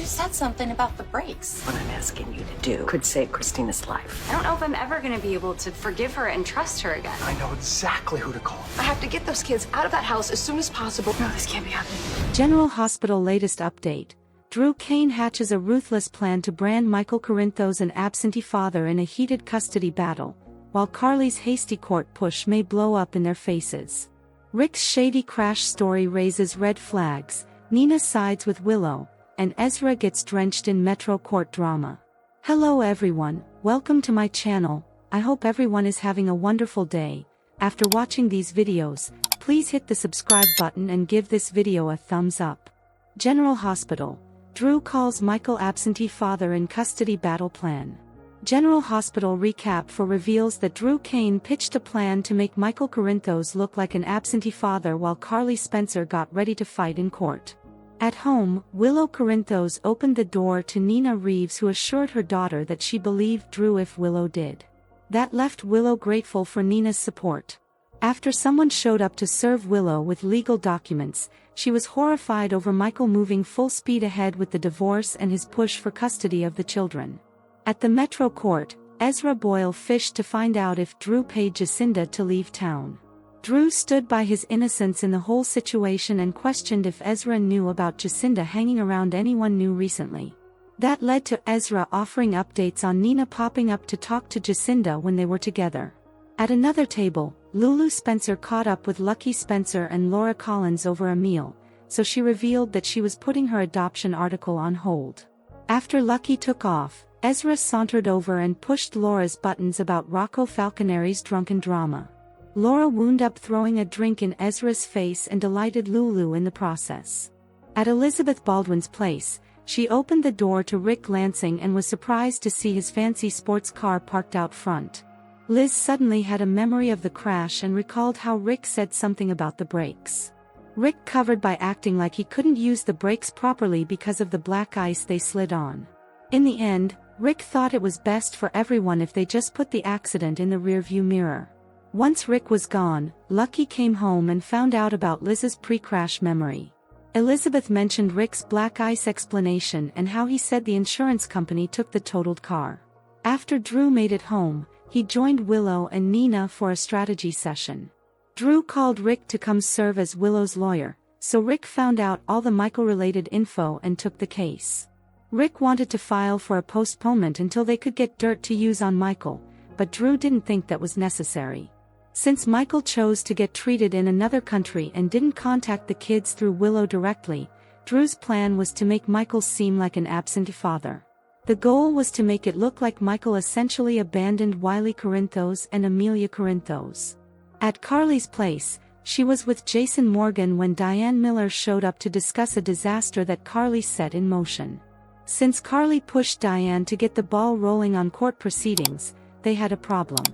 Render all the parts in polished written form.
said something about the brakes. What I'm asking you to do could save Christina's life. I don't know if I'm ever gonna be able to forgive her and trust her again. I know exactly who to call. I have to get those kids out of that house as soon as possible. No, this can't be happening. General Hospital latest update. Drew Kane hatches a ruthless plan to brand Michael Corinthos an absentee father in a heated custody battle, while Carly's hasty court push may blow up in their faces. Rick's shady crash story raises red flags, Nina sides with Willow, and Ezra gets drenched in Metro court drama. Hello everyone, welcome to my channel. I hope everyone is having a wonderful day. After watching these videos, please hit the subscribe button and give this video a thumbs up. General Hospital. Drew calls Michael absentee father in custody battle plan. General Hospital recap for reveals that Drew Kane pitched a plan to make Michael Corinthos look like an absentee father while Carly Spencer got ready to fight in court. At home, Willow Corinthos opened the door to Nina Reeves, who assured her daughter that she believed Drew if Willow did. That left Willow grateful for Nina's support. After someone showed up to serve Willow with legal documents, she was horrified over Michael moving full speed ahead with the divorce and his push for custody of the children. At the Metro Court, Ezra Boyle fished to find out if Drew paid Jacinda to leave town. Drew stood by his innocence in the whole situation and questioned if Ezra knew about Jacinda hanging around anyone new recently. That led to Ezra offering updates on Nina popping up to talk to Jacinda when they were together. At another table, Lulu Spencer caught up with Lucky Spencer and Laura Collins over a meal, so she revealed that she was putting her adoption article on hold. After Lucky took off, Ezra sauntered over and pushed Laura's buttons about Rocco Falconeri's drunken drama. Laura wound up throwing a drink in Ezra's face and delighted Lulu in the process. At Elizabeth Baldwin's place, she opened the door to Rick Lansing and was surprised to see his fancy sports car parked out front. Liz suddenly had a memory of the crash and recalled how Rick said something about the brakes. Rick covered by acting like he couldn't use the brakes properly because of the black ice they slid on. In the end, Rick thought it was best for everyone if they just put the accident in the rearview mirror. Once Rick was gone, Lucky came home and found out about Liz's pre-crash memory. Elizabeth mentioned Rick's black ice explanation and how he said the insurance company took the totaled car. After Drew made it home, he joined Willow and Nina for a strategy session. Drew called Rick to come serve as Willow's lawyer, so Rick found out all the Michael-related info and took the case. Rick wanted to file for a postponement until they could get dirt to use on Michael, but Drew didn't think that was necessary. Since Michael chose to get treated in another country and didn't contact the kids through Willow directly, Drew's plan was to make Michael seem like an absentee father. The goal was to make it look like Michael essentially abandoned Wiley Corinthos and Amelia Corinthos. At Carly's place, she was with Jason Morgan when Diane Miller showed up to discuss a disaster that Carly set in motion. Since Carly pushed Diane to get the ball rolling on court proceedings, they had a problem.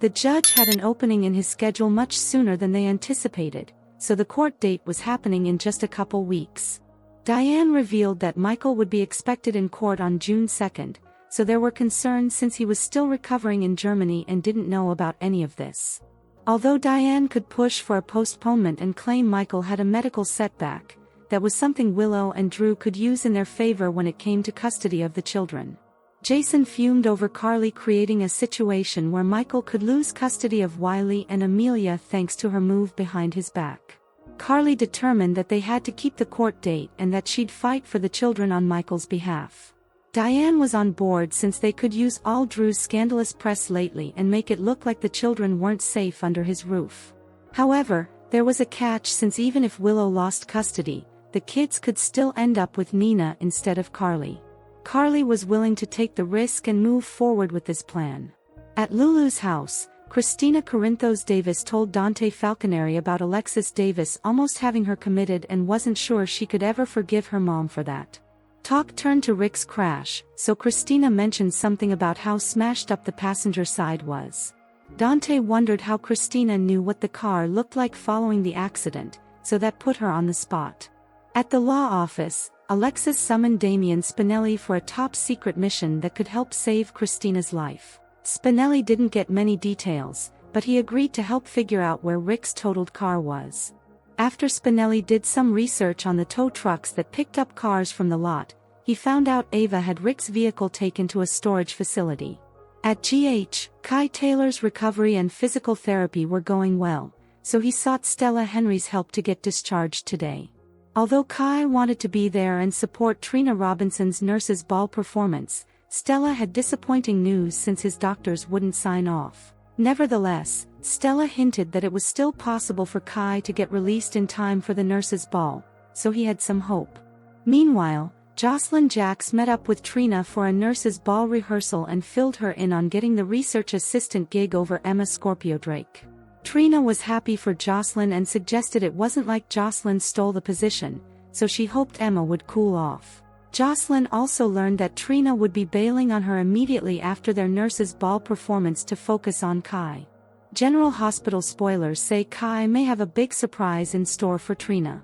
The judge had an opening in his schedule much sooner than they anticipated, so the court date was happening in just a couple weeks. Diane revealed that Michael would be expected in court on June 2nd, so there were concerns since he was still recovering in Germany and didn't know about any of this. Although Diane could push for a postponement and claim Michael had a medical setback, that was something Willow and Drew could use in their favor when it came to custody of the children. Jason fumed over Carly creating a situation where Michael could lose custody of Wiley and Amelia thanks to her move behind his back. Carly determined that they had to keep the court date and that she'd fight for the children on Michael's behalf. Diane was on board since they could use all Drew's scandalous press lately and make it look like the children weren't safe under his roof. However, there was a catch, since even if Willow lost custody, the kids could still end up with Nina instead of Carly. Carly was willing to take the risk and move forward with this plan. At Lulu's house, Christina Corinthos Davis told Dante Falconeri about Alexis Davis almost having her committed and wasn't sure she could ever forgive her mom for that. Talk turned to Rick's crash, so Christina mentioned something about how smashed up the passenger side was. Dante wondered how Christina knew what the car looked like following the accident, so that put her on the spot. At the law office, Alexis summoned Damian Spinelli for a top-secret mission that could help save Christina's life. Spinelli didn't get many details, but he agreed to help figure out where Rick's totaled car was. After Spinelli did some research on the tow trucks that picked up cars from the lot, He found out Ava had Rick's vehicle taken to a storage facility. At GH, Kai Taylor's recovery and physical therapy were going well, so he sought Stella Henry's help to get discharged today. Although Kai wanted to be there and support Trina Robinson's nurse's ball performance, Stella had disappointing news since his doctors wouldn't sign off. Nevertheless, Stella hinted that it was still possible for Kai to get released in time for the nurse's ball, so he had some hope. Meanwhile, Jocelyn Jacks met up with Trina for a nurse's ball rehearsal and filled her in on getting the research assistant gig over Emma Scorpio Drake. Trina was happy for Jocelyn and suggested it wasn't like Jocelyn stole the position, so she hoped Emma would cool off. Jocelyn also learned that Trina would be bailing on her immediately after their nurse's ball performance to focus on Kai. General Hospital spoilers say Kai may have a big surprise in store for Trina.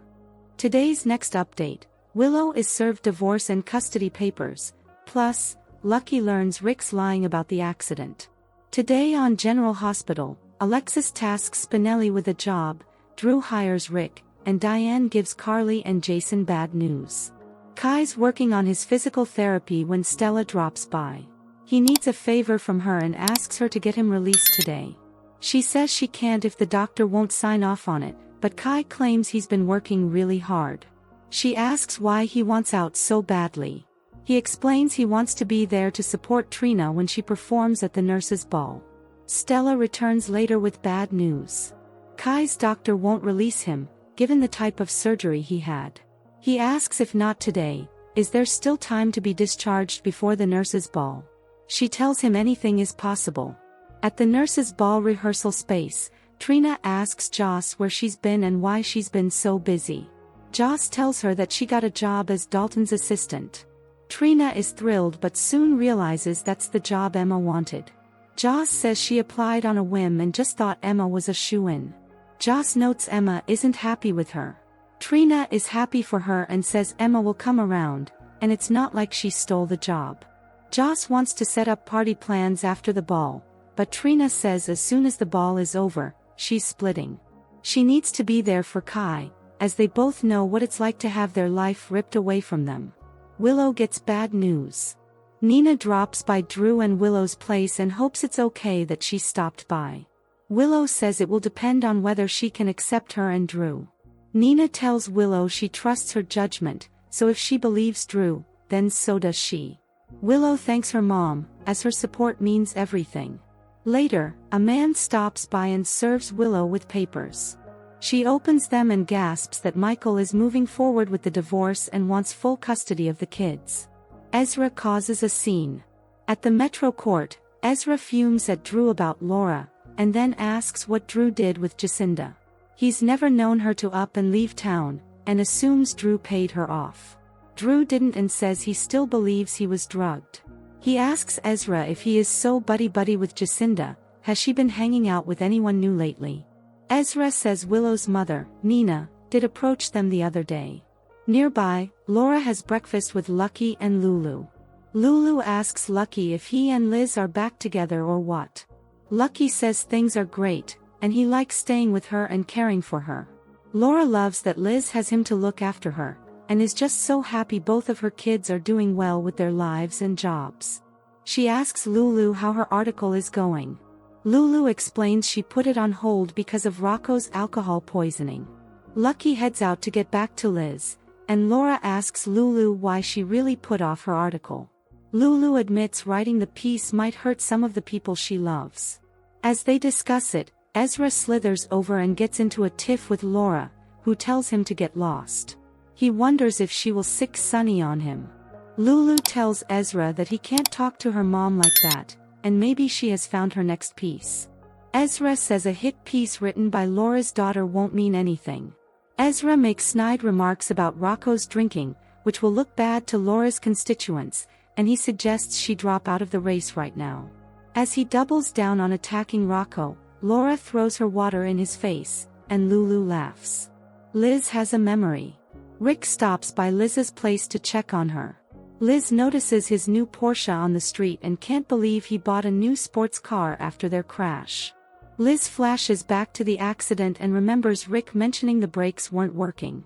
Today's next update: Willow is served divorce and custody papers, plus, Lucky learns Rick's lying about the accident. Today on General Hospital, Alexis tasks Spinelli with a job, Drew hires Rick, and Diane gives Carly and Jason bad news. Kai's working on his physical therapy when Stella drops by. He needs a favor from her and asks her to get him released today. She says she can't if the doctor won't sign off on it, but Kai claims he's been working really hard. She asks why he wants out so badly. He explains he wants to be there to support Trina when she performs at the nurse's ball. Stella returns later with bad news. Kai's doctor won't release him, given the type of surgery he had. He asks if not today, is there still time to be discharged before the nurse's ball? She tells him anything is possible. At the nurse's ball rehearsal space, Trina asks Joss where she's been and why she's been so busy. Joss tells her that she got a job as Dalton's assistant. Trina is thrilled but soon realizes that's the job Emma wanted. Joss says she applied on a whim and just thought Emma was a shoo-in. Joss notes Emma isn't happy with her. Trina is happy for her and says Emma will come around, and it's not like she stole the job. Joss wants to set up party plans after the ball, but Trina says as soon as the ball is over, she's splitting. She needs to be there for Kai, as they both know what it's like to have their life ripped away from them. Willow gets bad news. Nina drops by Drew and Willow's place and hopes it's okay that she stopped by. Willow says it will depend on whether she can accept her and Drew. Nina tells Willow she trusts her judgment, so if she believes Drew, then so does she. Willow thanks her mom, as her support means everything. Later, a man stops by and serves Willow with papers. She opens them and gasps that Michael is moving forward with the divorce and wants full custody of the kids. Ezra causes a scene. At the Metro Court, Ezra fumes at Drew about Laura, and then asks what Drew did with Jacinda. He's never known her to up and leave town, and assumes Drew paid her off. Drew didn't and says he still believes he was drugged. He asks Ezra if he is so buddy-buddy with Jacinda, has she been hanging out with anyone new lately? Ezra says Willow's mother, Nina, did approach them the other day. Nearby, Laura has breakfast with Lucky and Lulu. Lulu asks Lucky if he and Liz are back together or what. Lucky says things are great, and he likes staying with her and caring for her. Laura loves that Liz has him to look after her, and is just so happy both of her kids are doing well with their lives and jobs. She asks Lulu how her article is going. Lulu explains she put it on hold because of Rocco's alcohol poisoning. Lucky heads out to get back to Liz, and Laura asks Lulu why she really put off her article. Lulu admits writing the piece might hurt some of the people she loves. As they discuss it, Ezra slithers over and gets into a tiff with Laura, who tells him to get lost. He wonders if she will sick Sunny on him. Lulu tells Ezra that he can't talk to her mom like that, and maybe she has found her next piece. Ezra says a hit piece written by Laura's daughter won't mean anything. Ezra makes snide remarks about Rocco's drinking, which will look bad to Laura's constituents, and he suggests she drop out of the race right now. As he doubles down on attacking Rocco, Laura throws her water in his face, and Lulu laughs. Liz has a memory. Rick stops by Liz's place to check on her. Liz notices his new Porsche on the street and can't believe he bought a new sports car after their crash. Liz flashes back to the accident and remembers Rick mentioning the brakes weren't working.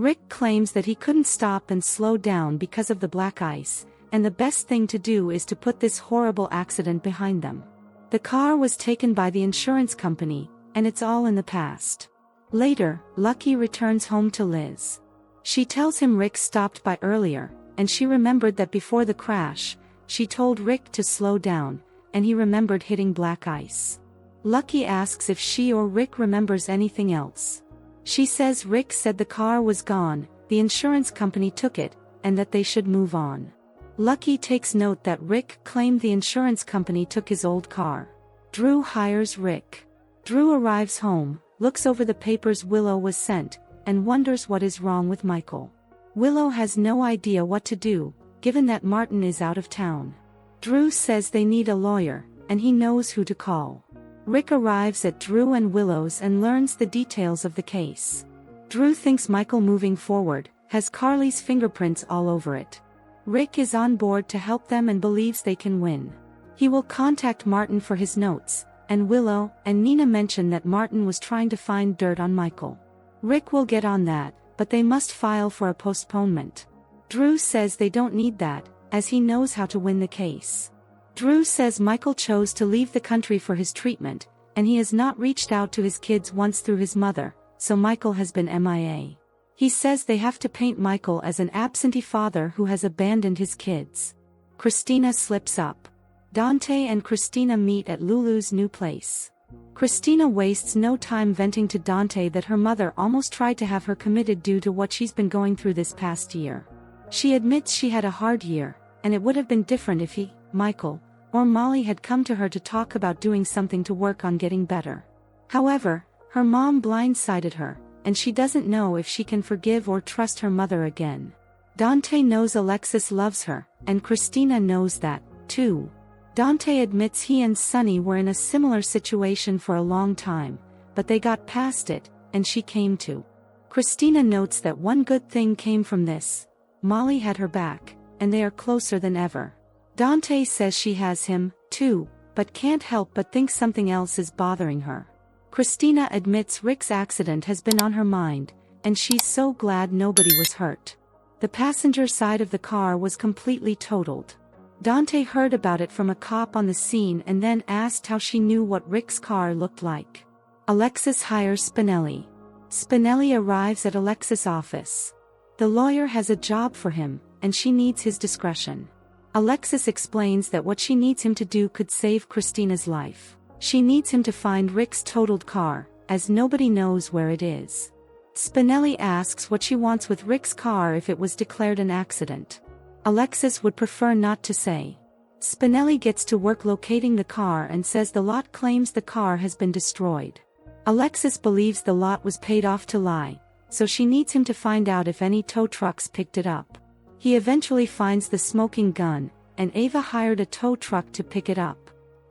Rick claims that he couldn't stop and slow down because of the black ice, and the best thing to do is to put this horrible accident behind them. The car was taken by the insurance company, and it's all in the past. Later, Lucky returns home to Liz. She tells him Rick stopped by earlier, and she remembered that before the crash, she told Rick to slow down, and he remembered hitting black ice. Lucky asks if she or Rick remembers anything else. She says Rick said the car was gone, the insurance company took it, and that they should move on. Lucky takes note that Rick claimed the insurance company took his old car. Drew hires Rick. Drew arrives home, looks over the papers Willow was sent, and wonders what is wrong with Michael. Willow has no idea what to do, given that Martin is out of town. Drew says they need a lawyer, and he knows who to call. Rick arrives at Drew and Willow's and learns the details of the case. Drew thinks Michael moving forward has Carly's fingerprints all over it. Rick is on board to help them and believes they can win. He will contact Martin for his notes, and Willow and Nina mention that Martin was trying to find dirt on Michael. Rick will get on that, but they must file for a postponement. Drew says they don't need that, as he knows how to win the case. Drew says Michael chose to leave the country for his treatment, and he has not reached out to his kids once through his mother, so Michael has been MIA. He says they have to paint Michael as an absentee father who has abandoned his kids. Christina slips up. Dante and Christina meet at Lulu's new place. Christina wastes no time venting to Dante that her mother almost tried to have her committed due to what she's been going through this past year. She admits she had a hard year, and it would have been different if he, Michael, or Molly had come to her to talk about doing something to work on getting better. However, her mom blindsided her, and she doesn't know if she can forgive or trust her mother again. Dante knows Alexis loves her, and Christina knows that, too. Dante admits he and Sunny were in a similar situation for a long time, but they got past it, and she came to. Christina notes that one good thing came from this: Molly had her back, and they are closer than ever. Dante says she has him, too, but can't help but think something else is bothering her. Christina admits Rick's accident has been on her mind, and she's so glad nobody was hurt. The passenger side of the car was completely totaled. Dante heard about it from a cop on the scene and then asked how she knew what Rick's car looked like. Alexis hires Spinelli. Spinelli arrives at Alexis' office. The lawyer has a job for him, and she needs his discretion. Alexis explains that what she needs him to do could save Christina's life. She needs him to find Rick's totaled car, as nobody knows where it is. Spinelli asks what she wants with Rick's car if it was declared an accident. Alexis would prefer not to say. Spinelli gets to work locating the car and says the lot claims the car has been destroyed. Alexis believes the lot was paid off to lie, so she needs him to find out if any tow trucks picked it up. He eventually finds the smoking gun, and Ava hired a tow truck to pick it up.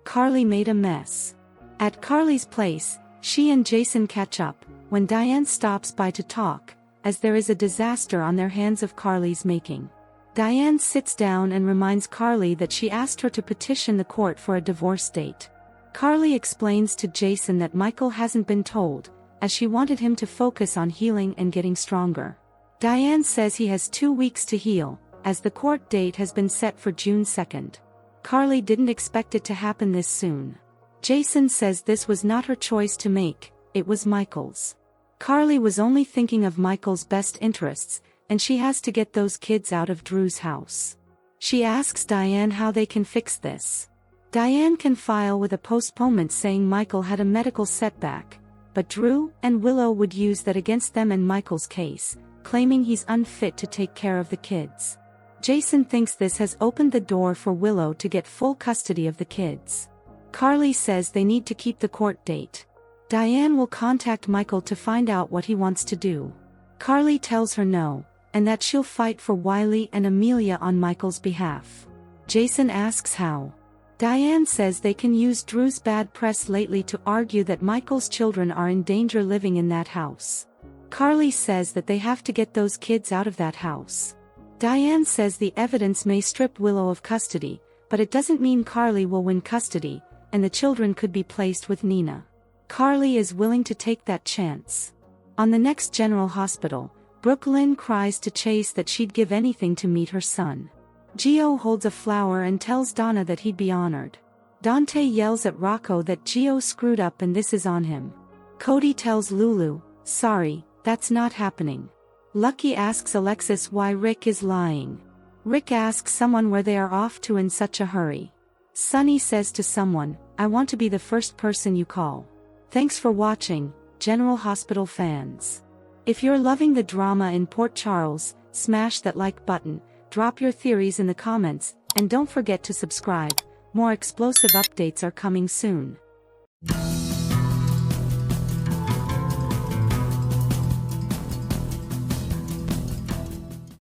Carly made a mess. At Carly's place, she and Jason catch up, when Diane stops by to talk, as there is a disaster on their hands of Carly's making. Diane sits down and reminds Carly that she asked her to petition the court for a divorce date. Carly explains to Jason that Michael hasn't been told, as she wanted him to focus on healing and getting stronger. Diane says he has 2 weeks to heal, as the court date has been set for June 2nd. Carly didn't expect it to happen this soon. Jason says this was not her choice to make, it was Michael's. Carly was only thinking of Michael's best interests, and she has to get those kids out of Drew's house. She asks Diane how they can fix this. Diane can file with a postponement saying Michael had a medical setback, but Drew and Willow would use that against them in Michael's case, claiming he's unfit to take care of the kids. Jason thinks this has opened the door for Willow to get full custody of the kids. Carly says they need to keep the court date. Diane will contact Michael to find out what he wants to do. Carly tells her no, and that she'll fight for Wiley and Amelia on Michael's behalf. Jason asks how. Diane says they can use Drew's bad press lately to argue that Michael's children are in danger living in that house. Carly says that they have to get those kids out of that house. Diane says the evidence may strip Willow of custody, but it doesn't mean Carly will win custody, and the children could be placed with Nina. Carly is willing to take that chance. On the next General Hospital, Brooklyn cries to Chase that she'd give anything to meet her son. Gio holds a flower and tells Donna that he'd be honored. Dante yells at Rocco that Gio screwed up and this is on him. Cody tells Lulu, sorry, that's not happening. Lucky asks Alexis why Rick is lying. Rick asks someone where they are off to in such a hurry. Sunny says to someone, I want to be the first person you call. Thanks for watching, General Hospital fans. If you're loving the drama in Port Charles, smash that like button, drop your theories in the comments, and don't forget to subscribe. More explosive updates are coming soon.